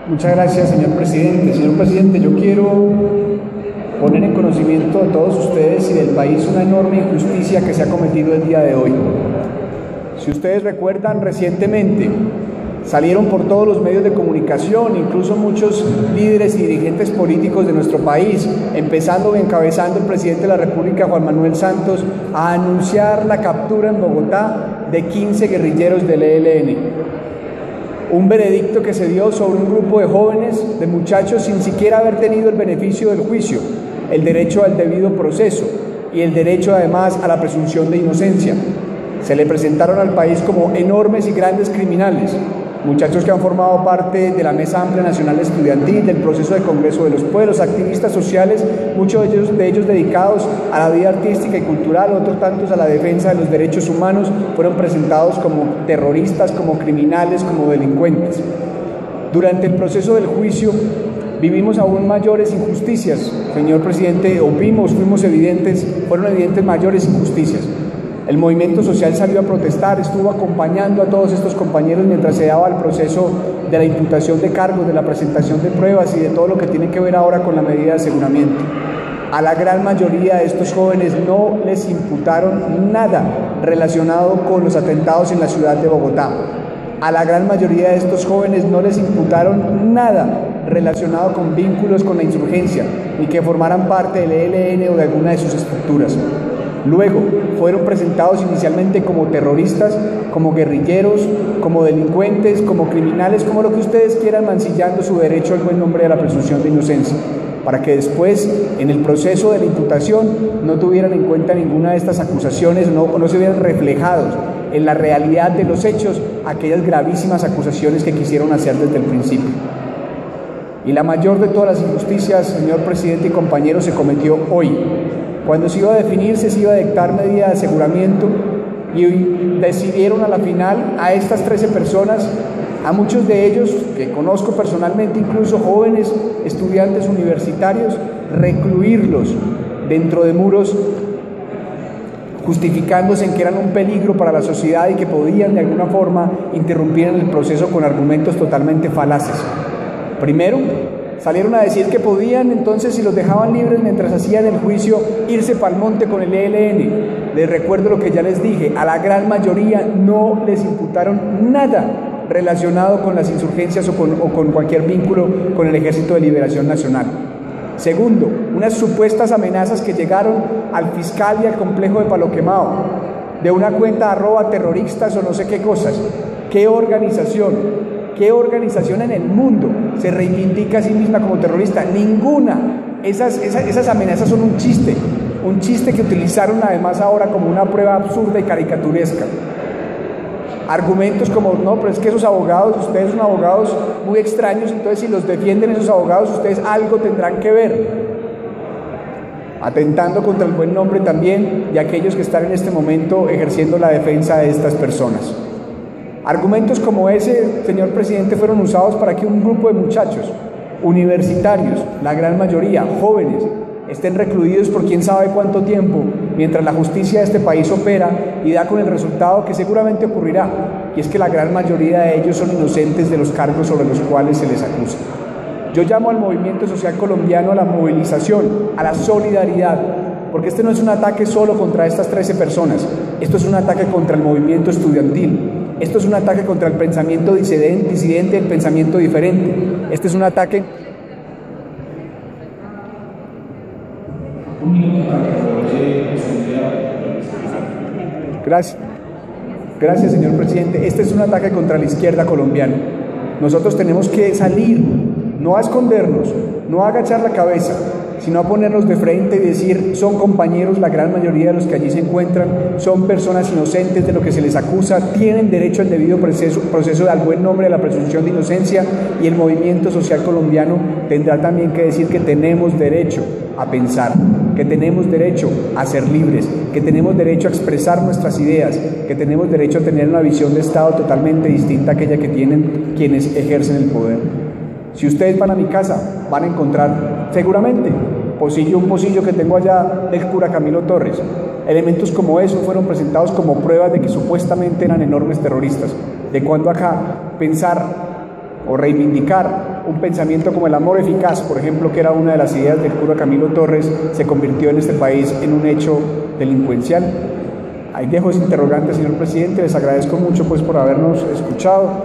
Muchas gracias, señor presidente. Señor presidente, yo quiero poner en conocimiento de todos ustedes y del país una enorme injusticia que se ha cometido el día de hoy. Si ustedes recuerdan, recientemente salieron por todos los medios de comunicación, incluso muchos líderes y dirigentes políticos de nuestro país, empezando y encabezando el presidente de la República, Juan Manuel Santos, a anunciar la captura en Bogotá de 15 guerrilleros del ELN. Un veredicto que se dio sobre un grupo de jóvenes, de muchachos, sin siquiera haber tenido el beneficio del juicio, el derecho al debido proceso y el derecho además a la presunción de inocencia. Se le presentaron al país como enormes y grandes criminales, muchachos que han formado parte de la Mesa Amplia Nacional Estudiantil, del proceso de Congreso de los Pueblos, activistas sociales, muchos de ellos dedicados a la vida artística y cultural, otros tantos a la defensa de los derechos humanos, fueron presentados como terroristas, como criminales, como delincuentes. Durante el proceso del juicio vivimos aún mayores injusticias, señor presidente, fuimos evidentes, fueron evidentes mayores injusticias. El movimiento social salió a protestar, estuvo acompañando a todos estos compañeros mientras se daba el proceso de la imputación de cargos, de la presentación de pruebas y de todo lo que tiene que ver ahora con la medida de aseguramiento. A la gran mayoría de estos jóvenes no les imputaron nada relacionado con los atentados en la ciudad de Bogotá. A la gran mayoría de estos jóvenes no les imputaron nada relacionado con vínculos con la insurgencia, ni que formaran parte del ELN o de alguna de sus estructuras. Luego fueron presentados inicialmente como terroristas, como guerrilleros, como delincuentes, como criminales, como lo que ustedes quieran, mancillando su derecho al buen nombre de la presunción de inocencia, para que después, en el proceso de la imputación, no tuvieran en cuenta ninguna de estas acusaciones, no se vieran reflejados en la realidad de los hechos aquellas gravísimas acusaciones que quisieron hacer desde el principio. Y la mayor de todas las injusticias, señor presidente y compañeros, se cometió hoy, cuando se iba a definir, se iba a dictar medida de aseguramiento y decidieron a la final a estas 13 personas, a muchos de ellos que conozco personalmente, incluso jóvenes estudiantes universitarios, recluirlos dentro de muros, justificándose en que eran un peligro para la sociedad y que podían de alguna forma interrumpir en el proceso con argumentos totalmente falaces. Primero, salieron a decir que podían, entonces, si los dejaban libres mientras hacían el juicio, irse pa'l monte con el ELN. Les recuerdo lo que ya les dije, a la gran mayoría no les imputaron nada relacionado con las insurgencias o con cualquier vínculo con el Ejército de Liberación Nacional. Segundo, unas supuestas amenazas que llegaron al fiscal y al complejo de Palo Quemado, de una cuenta @terroristas o no sé qué cosas. ¿Qué organización en el mundo se reivindica a sí misma como terrorista? Ninguna. Esas amenazas son un chiste que utilizaron además ahora como una prueba absurda y caricaturesca. Argumentos como, no, pero es que esos abogados, ustedes son abogados muy extraños, entonces si los defienden esos abogados, ustedes algo tendrán que ver, atentando contra el buen nombre también de aquellos que están en este momento ejerciendo la defensa de estas personas. Argumentos como ese, señor presidente, fueron usados para que un grupo de muchachos universitarios, la gran mayoría jóvenes, estén recluidos por quién sabe cuánto tiempo, mientras la justicia de este país opera y da con el resultado que seguramente ocurrirá, y es que la gran mayoría de ellos son inocentes de los cargos sobre los cuales se les acusa. Yo llamo al movimiento social colombiano a la movilización, a la solidaridad, porque este no es un ataque solo contra estas 13 personas, esto es un ataque contra el movimiento estudiantil. Esto es un ataque contra el pensamiento disidente, el pensamiento diferente. Este es un ataque... Gracias, señor presidente. Este es un ataque contra la izquierda colombiana. Nosotros tenemos que salir, no a escondernos, no a agachar la cabeza, sino a ponernos de frente y decir, son compañeros, la gran mayoría de los que allí se encuentran, son personas inocentes de lo que se les acusa, tienen derecho al debido proceso al buen nombre de la presunción de inocencia, y el movimiento social colombiano tendrá también que decir que tenemos derecho a pensar, que tenemos derecho a ser libres, que tenemos derecho a expresar nuestras ideas, que tenemos derecho a tener una visión de Estado totalmente distinta a aquella que tienen quienes ejercen el poder. Si ustedes van a mi casa, van a encontrar seguramente un pocillo que tengo allá del cura Camilo Torres. Elementos como esos fueron presentados como pruebas de que supuestamente eran enormes terroristas. De cuando acá pensar o reivindicar un pensamiento como el amor eficaz, por ejemplo, que era una de las ideas del cura Camilo Torres, se convirtió en este país en un hecho delincuencial? Ahí dejo ese interrogante, señor presidente. Les agradezco mucho pues por habernos escuchado.